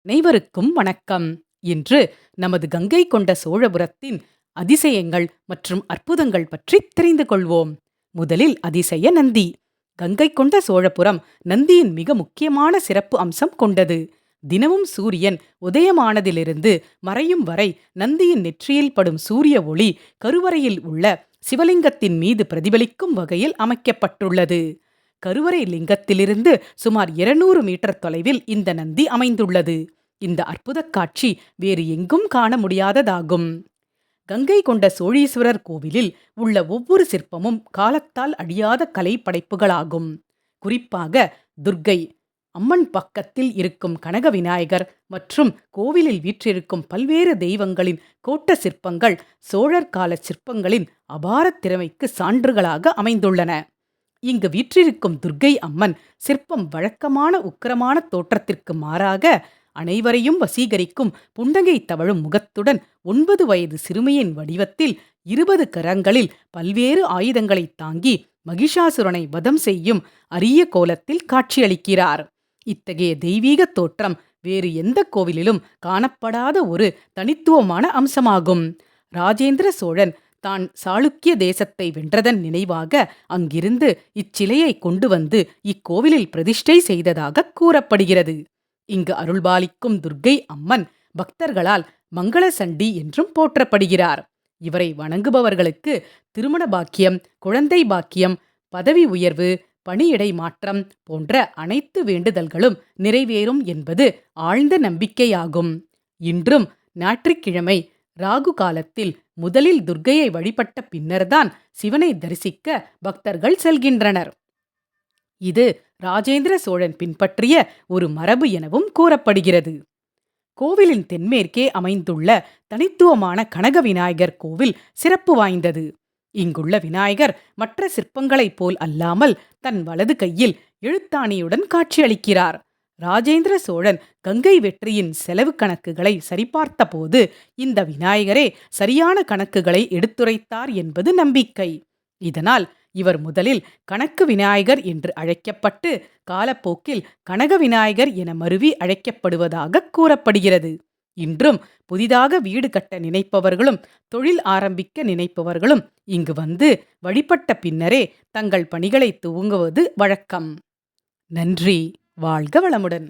அனைவருக்கும் வணக்கம். இன்று நமது கங்கை கொண்ட சோழபுரத்தின் அதிசயங்கள் மற்றும் அற்புதங்கள் பற்றி தெரிந்து கொள்வோம். முதலில் அதிசய நந்தி. கங்கை கொண்ட சோழபுரம் நந்தியின் மிக முக்கியமான சிறப்பு அம்சம் கொண்டது. தினமும் சூரியன் உதயமானதிலிருந்து மறையும் வரை நந்தியின் நெற்றியில் படும் சூரிய ஒளி கருவறையில் உள்ள சிவலிங்கத்தின் மீது பிரதிபலிக்கும் வகையில் அமைக்கப்பட்டுள்ளது. கருவறை லிங்கத்திலிருந்து சுமார் 200 மீட்டர் தொலைவில் இந்த நந்தி அமைந்துள்ளது. இந்த அற்புதக் காட்சி வேறு எங்கும் காண முடியாததாகும். கங்கை கொண்ட சோழீஸ்வரர் கோவிலில் உள்ள ஒவ்வொரு சிற்பமும் காலத்தால் அழியாத கலை படைப்புகளாகும். குறிப்பாக துர்க்கை அம்மன் பக்கத்தில் இருக்கும் கனக விநாயகர் மற்றும் கோவிலில் வீற்றிருக்கும் பல்வேறு தெய்வங்களின் கோட்ட சிற்பங்கள் சோழர் கால சிற்பங்களின் அபார திறமைக்கு சான்றுகளாக அமைந்துள்ளன. இங்கு வீற்றிருக்கும் துர்க்கை அம்மன் சிற்பம் வழக்கமான உக்கிரமான தோற்றத்திற்கு மாறாக அனைவரையும் வசீகரிக்கும் புன்னகை தவழும் முகத்துடன் 9 வயது சிறுமியின் வடிவத்தில் 20 கரங்களில் பல்வேறு ஆயுதங்களை தாங்கி மகிஷாசுரனை வதம் செய்யும் அரிய கோலத்தில் காட்சியளிக்கிறார். இத்தகைய தெய்வீக தோற்றம் வேறு எந்த கோவிலிலும் காணப்படாத ஒரு தனித்துவமான அம்சமாகும். ராஜேந்திர சோழன் தான் சாளுக்கிய தேசத்தை வென்றதன் நினைவாக அங்கிருந்து இச்சிலையை கொண்டு வந்து இக்கோவிலில் பிரதிஷ்டை செய்ததாக கூறப்படுகிறது. இங்கு அருள்பாலிக்கும் துர்க்கை அம்மன் பக்தர்களால் மங்கள சண்டி என்றும் போற்றப்படுகிறார். இவரை வணங்குபவர்களுக்கு திருமண பாக்கியம், குழந்தை பாக்கியம், பதவி உயர்வு, பணியிடை மாற்றம் போன்ற அனைத்து வேண்டுதல்களும் நிறைவேறும் என்பது ஆழ்ந்த நம்பிக்கையாகும். இன்றும் ஞாயிற்றுக்கிழமை ராகு காலத்தில் முதலில் துர்க்கையை வழிபட்ட பின்னர்தான் சிவனை தரிசிக்க பக்தர்கள் செல்கின்றனர். இது ராஜேந்திர சோழன் பின்பற்றிய ஒரு மரபு எனவும் கூறப்படுகிறது. கோவிலின் தென்மேற்கே அமைந்துள்ள தனித்துவமான கனக விநாயகர் கோவில் சிறப்பு வாய்ந்தது. இங்குள்ள விநாயகர் மற்ற சிற்பங்களைப் போல் அல்லாமல் தன் வலது கையில் எழுத்தாணியுடன் காட்சியளிக்கிறார். ராஜேந்திர சோழன் கங்கை வெற்றியின் செலவு கணக்குகளை சரிபார்த்த போது இந்த விநாயகரே சரியான கணக்குகளை எடுத்துரைத்தார் என்பது நம்பிக்கை. இதனால் இவர் முதலில் கணக்கு விநாயகர் என்று அழைக்கப்பட்டு காலப்போக்கில் கனக விநாயகர் என மருவி அழைக்கப்படுவதாக கூறப்படுகிறது. இன்றும் புதிதாக வீடு கட்ட நினைப்பவர்களும் தொழில் ஆரம்பிக்க நினைப்பவர்களும் இங்கு வந்து வழிபட்ட பின்னரே தங்கள் பணிகளை துவங்குவது வழக்கம். நன்றி. வாழ்க வளமுடன்.